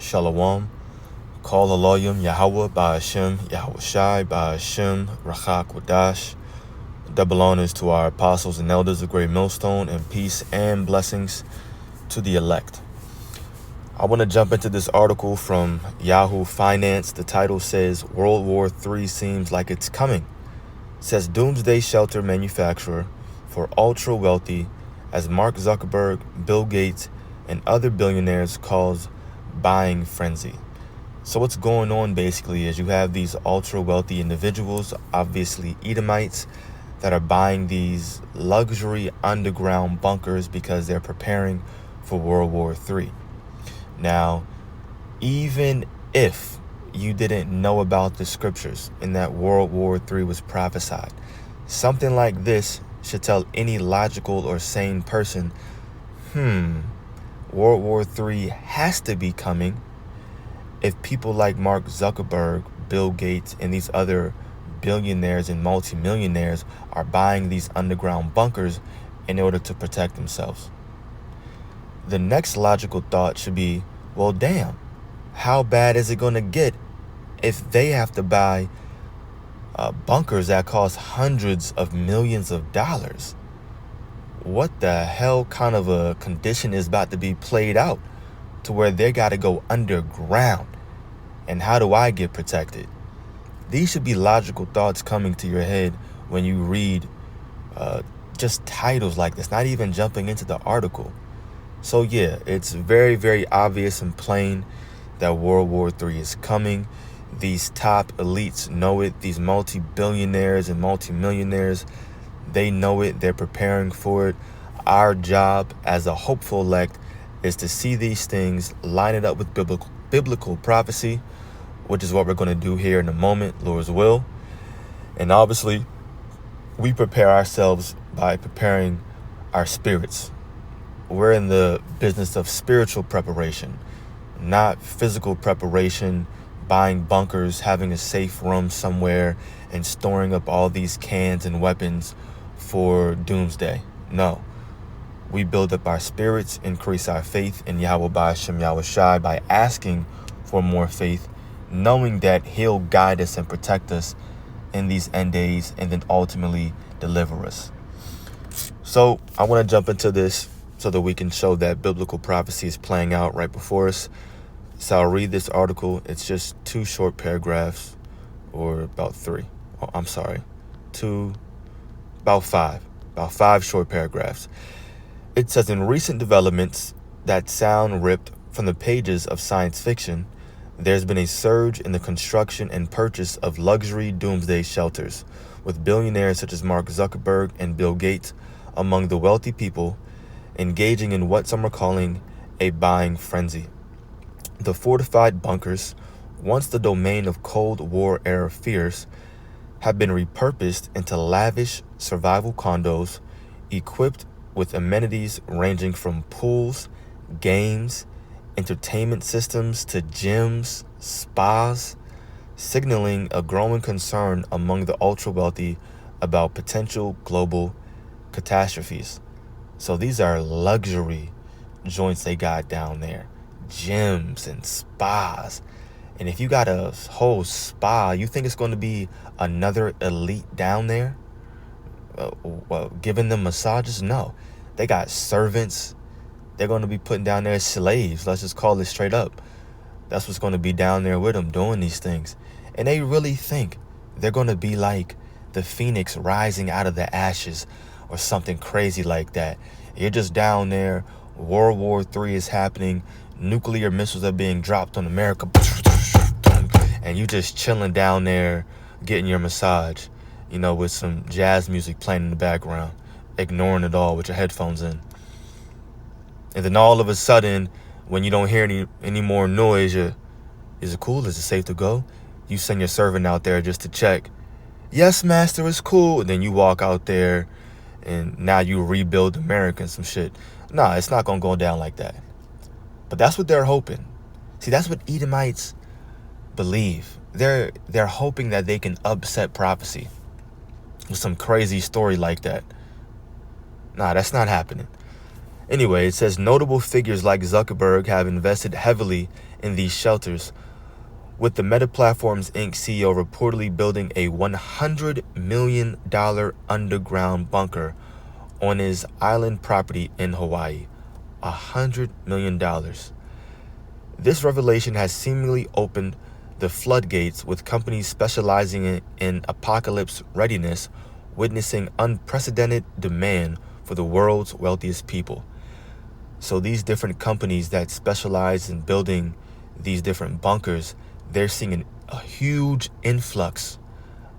Shalom. Call Aloyim Yahweh Ba'ashem Yahweh Shai Ba'ashem Rachak Wadash. Double honors to our apostles and elders of Great Millstone, and peace and blessings to the elect. I want to jump into this article from Yahoo Finance. The title says, World War III seems like it's coming. It says, doomsday shelter manufacturer for ultra wealthy as Mark Zuckerberg, Bill Gates, and other billionaires cause buying frenzy. So what's going on basically is you have these ultra wealthy individuals, obviously Edomites, that are buying these luxury underground bunkers because they're preparing for World War III. Now, even if you didn't know about the scriptures and that World War III was prophesied, something like this should tell any logical or sane person, World War III has to be coming if people like Mark Zuckerberg, Bill Gates, and these other billionaires and multimillionaires are buying these underground bunkers in order to protect themselves. The next logical thought should be, well, damn, how bad is it going to get if they have to buy bunkers that cost hundreds of millions of dollars? What the hell kind of a condition is about to be played out to where they got to go underground? And how do I get protected? These should be logical thoughts coming to your head when you read just titles like this, not even jumping into the article. So yeah, it's very, very obvious and plain that World War III is coming. These top elites know it. These multi-billionaires and multi-millionaires, they know it. They're preparing for it. Our job as a hopeful elect is to see these things, line it up with biblical prophecy, which is what we're going to do here in a moment, Lord's will. And obviously, we prepare ourselves by preparing our spirits. We're in the business of spiritual preparation, not physical preparation, buying bunkers, having a safe room somewhere, and storing up all these cans and weapons for doomsday. No. We build up our spirits, increase our faith in Yahweh Ba'ashem Yahweh Shai by asking for more faith, knowing that He'll guide us and protect us in these end days and then ultimately deliver us. So I want to jump into this so that we can show that biblical prophecy is playing out right before us. So I'll read this article. It's just 2 short paragraphs, or about 3. Oh, I'm sorry. About 5 short paragraphs. It says, in recent developments that sound ripped from the pages of science fiction, there's been a surge in the construction and purchase of luxury doomsday shelters, with billionaires such as Mark Zuckerberg and Bill Gates among the wealthy people engaging in what some are calling a buying frenzy. The fortified bunkers, once the domain of Cold War era fears, have been repurposed into lavish survival condos equipped with amenities ranging from pools, games, entertainment systems to gyms, spas, signaling a growing concern among the ultra-wealthy about potential global catastrophes. So these are luxury joints they got down there, gyms and spas. And if you got a whole spa, you think it's going to be another elite down there? Giving them massages? No. They got servants. They're going to be putting down there slaves. Let's just call it straight up. That's what's going to be down there with them doing these things. And they really think they're going to be like the phoenix rising out of the ashes or something crazy like that. You're just down there. World War III is happening. Nuclear missiles are being dropped on America. And you just chilling down there getting your massage, with some jazz music playing in the background, ignoring it all with your headphones in. And then all of a sudden, when you don't hear any more noise, is it cool? Is it safe to go? You send your servant out there just to check. Yes, master, it's cool. And then you walk out there and now you rebuild America and some shit. Nah, it's not going to go down like that. But that's what they're hoping. See, that's what Edomites believe. They're hoping that they can upset prophecy with some crazy story like that. Nah, that's not happening. Anyway, it says notable figures like Zuckerberg have invested heavily in these shelters, with the Meta Platforms Inc. CEO reportedly building a $100 million underground bunker on his island property in Hawaii. $100 million. This revelation has seemingly opened the floodgates, with companies specializing in apocalypse readiness witnessing unprecedented demand for the world's wealthiest people. So these different companies that specialize in building these different bunkers, they're seeing a huge influx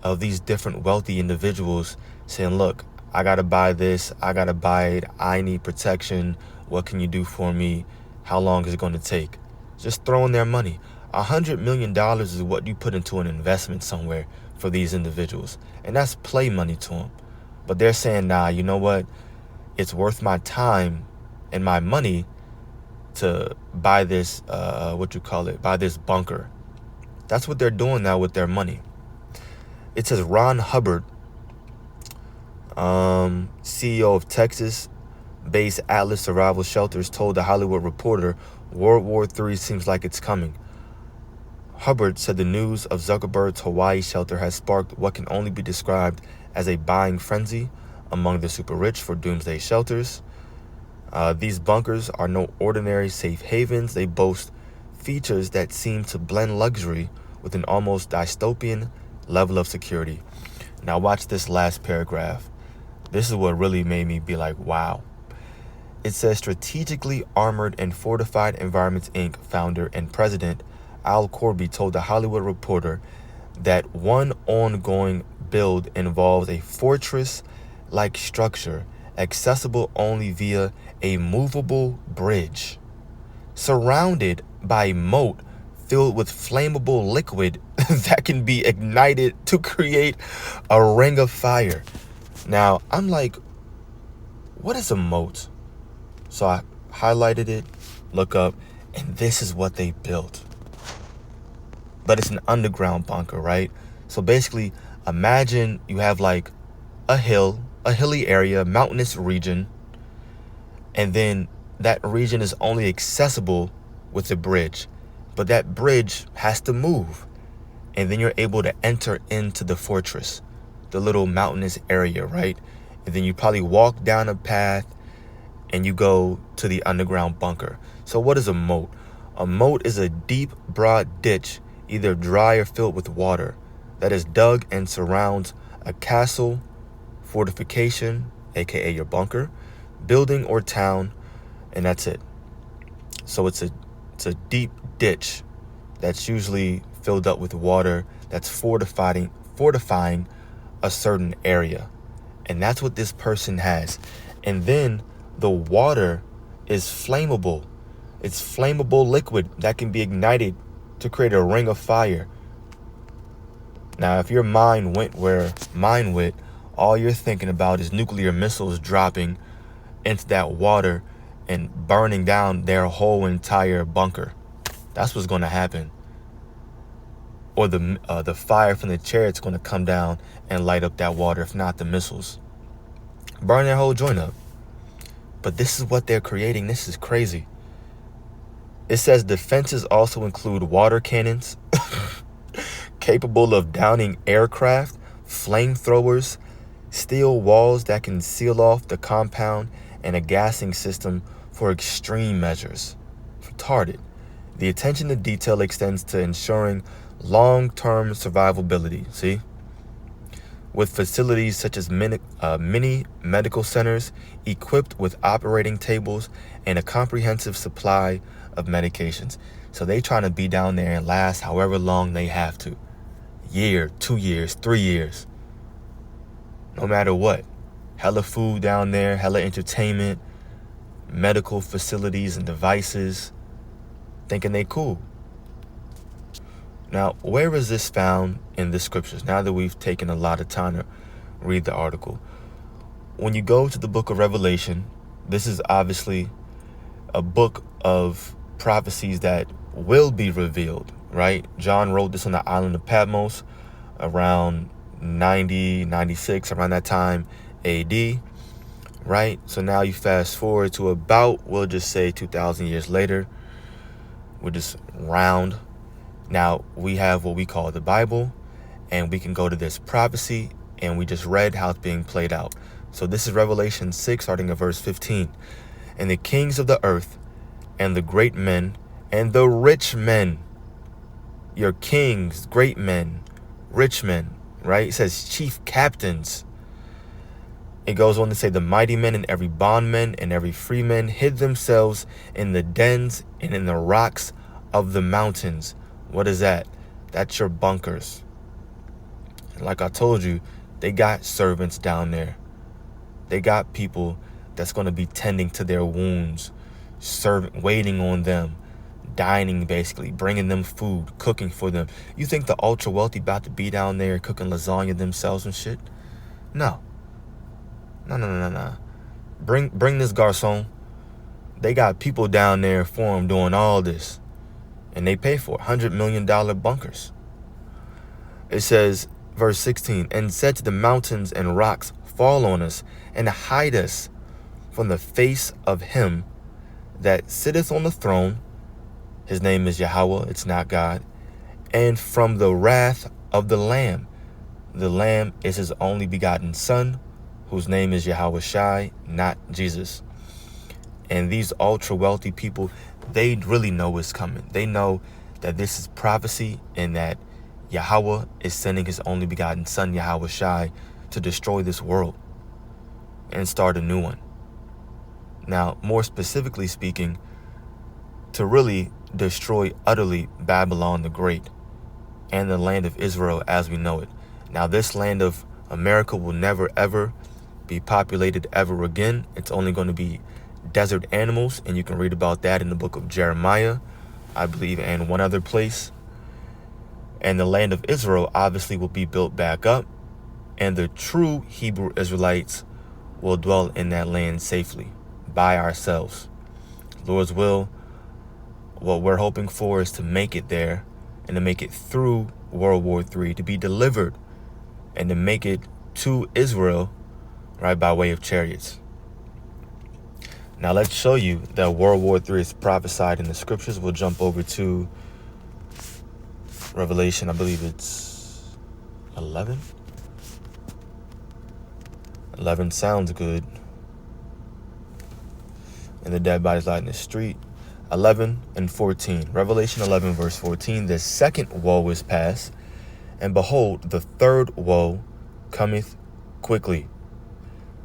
of these different wealthy individuals saying, look, I got to buy this. I got to buy it. I need protection. What can you do for me? How long is it going to take? Just throwing their money. $100 million is what you put into an investment somewhere for these individuals. And that's play money to them. But they're saying, nah, you know what? It's worth my time and my money to buy this, buy this bunker. That's what they're doing now with their money. It says Ron Hubbard, CEO of Texas-based Atlas Survival Shelters, told The Hollywood Reporter, World War III seems like it's coming. Hubbard said the news of Zuckerberg's Hawaii shelter has sparked what can only be described as a buying frenzy among the super rich for doomsday shelters. These bunkers are no ordinary safe havens. They boast features that seem to blend luxury with an almost dystopian level of security. Now watch this last paragraph. This is what really made me be like, wow. It says strategically armored and fortified environments Inc. founder and president Al Corby told The Hollywood Reporter that one ongoing build involves a fortress-like structure accessible only via a movable bridge, surrounded by a moat filled with flammable liquid that can be ignited to create a ring of fire. Now, I'm like, what is a moat? So I highlighted it, look up, and this is what they built. But it's an underground bunker, right? So basically, imagine you have like a hilly area, mountainous region, and then that region is only accessible with a bridge. But that bridge has to move, and then you're able to enter into the fortress, the little mountainous area, right? And then you probably walk down a path and you go to the underground bunker. So what is a moat? A moat is a deep, broad ditch, either dry or filled with water, that is dug and surrounds a castle, fortification, aka your bunker, building or town, and that's it. So it's a deep ditch that's usually filled up with water that's fortifying a certain area. And that's what this person has. And then the water is flammable. It's flammable liquid that can be ignited to create a ring of fire. Now, if your mind went where mine went, all you're thinking about is nuclear missiles dropping into that water and burning down their whole entire bunker. That's what's going to happen. Or the fire from the chariot's going to come down and light up that water, if not the missiles. Burn their whole joint up. But this is what they're creating. This is crazy. It says defenses also include water cannons capable of downing aircraft, flamethrowers, steel walls that can seal off the compound, and a gassing system for extreme measures. Retarded. The attention to detail extends to ensuring long-term survivability. See? With facilities such as many medical centers equipped with operating tables and a comprehensive supply of medications. So they trying to be down there and last however long they have to. Year, 2 years, 3 years. No matter what. Hella food down there, hella entertainment, medical facilities and devices. Thinking they cool. Now, where is this found in the scriptures? Now that we've taken a lot of time to read the article. When you go to the book of Revelation, this is obviously a book of prophecies that will be revealed, right? John wrote this on the island of Patmos around 96, around that time AD. right? So now you fast forward to about, we'll just say 2,000 years later. We'll just round. Now we have what we call the Bible, and we can go to this prophecy, and we just read how it's being played out. So this is Revelation 6, starting at verse 15. And the kings of the earth, and the great men, and the rich men, your kings, great men, rich men, right? It says chief captains. It goes on to say the mighty men and every bondman and every freeman hid themselves in the dens and in the rocks of the mountains. What is that? That's your bunkers. And like I told you, they got servants down there. They got people that's going to be tending to their wounds, waiting on them, dining, basically, bringing them food, cooking for them. You think the ultra wealthy about to be down there cooking lasagna themselves and shit? No. No. Bring this garçon. They got people down there for them doing all this. And they pay for it. $100 million bunkers. It says, verse 16, and said to the mountains and rocks, fall on us, and hide us from the face of him that sitteth on the throne. His name is Yahweh, it's not God. And from the wrath of the Lamb. The Lamb is his only begotten Son, whose name is Yahweh Shai, not Jesus. And these ultra wealthy people, they really know what's coming. They know that this is prophecy and that Yahweh is sending his only begotten Son, Yahweh Shai, to destroy this world and start a new one. Now, more specifically speaking, to really destroy utterly Babylon the Great and the land of Israel as we know it. Now, this land of America will never, ever be populated ever again. It's only going to be desert animals, and you can read about that in the book of Jeremiah, I believe, and one other place. And the land of Israel obviously will be built back up, and the true Hebrew Israelites will dwell in that land safely by ourselves. Lord's will, what we're hoping for is to make it there and to make it through World War III, to be delivered and to make it to Israel, right, by way of chariots. Now let's show you that World War III is prophesied in the scriptures. We'll jump over to Revelation, I believe it's 11. 11 sounds good. And the dead bodies lie in the street. 11 and 14. Revelation 11 verse 14. The second woe is past, and behold, the third woe cometh quickly.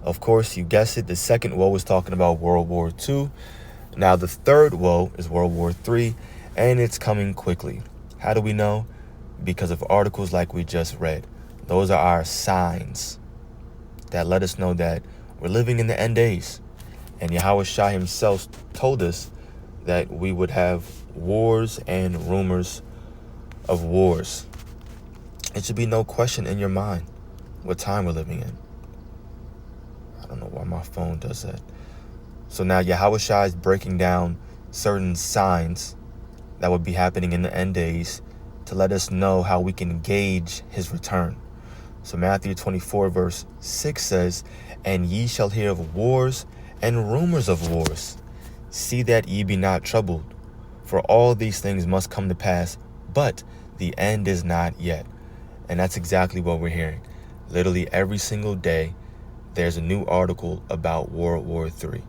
Of course, you guessed it, the second woe is talking about World War II. Now the third woe is World War III, and it's coming quickly. How do we know? Because of articles like we just read. Those are our signs that let us know that we're living in the end days. And Yahweh Shai himself told us that we would have wars and rumors of wars. It should be no question in your mind what time we're living in. I don't know why my phone does that. So now Yahweh Shai is breaking down certain signs that would be happening in the end days to let us know how we can gauge his return. So Matthew 24 verse 6 says, and ye shall hear of wars and rumors of wars. See that ye be not troubled, for all these things must come to pass, but the end is not yet. And that's exactly what we're hearing. Literally every single day, there's a new article about World War III.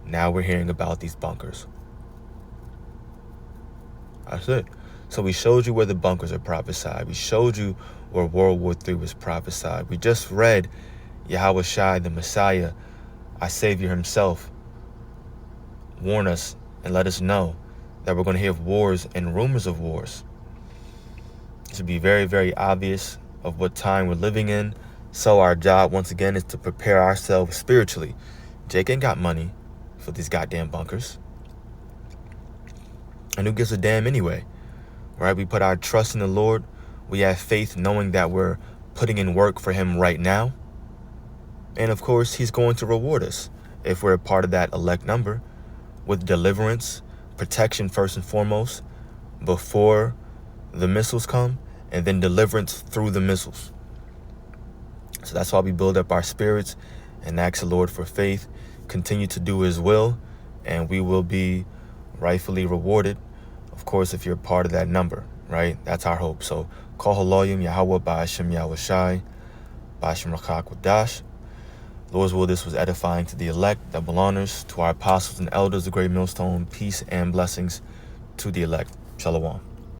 Now we're hearing about these bunkers. That's it. So we showed you where the bunkers are prophesied. We showed you where World War III was prophesied. We just read Yahweh Shai, the Messiah, our Savior himself, warn us and let us know that we're going to hear of wars and rumors of wars. It should be very, very obvious of what time we're living in. So our job, once again, is to prepare ourselves spiritually. Jake ain't got money for these goddamn bunkers. And who gives a damn anyway? Right? We put our trust in the Lord. We have faith knowing that we're putting in work for him right now. And of course, he's going to reward us if we're a part of that elect number with deliverance, protection first and foremost, before the missiles come, and then deliverance through the missiles. So that's why we build up our spirits and ask the Lord for faith, continue to do his will, and we will be rightfully rewarded. Of course, if you're part of that number, right? That's our hope. So, Kol Haloyim Yahweh Ba'ashem Yahushai Ba'ashem Rakak Wadash. Lord's will, this was edifying to the elect, double honors to our apostles and elders, the great millstone, peace and blessings to the elect. Shalom.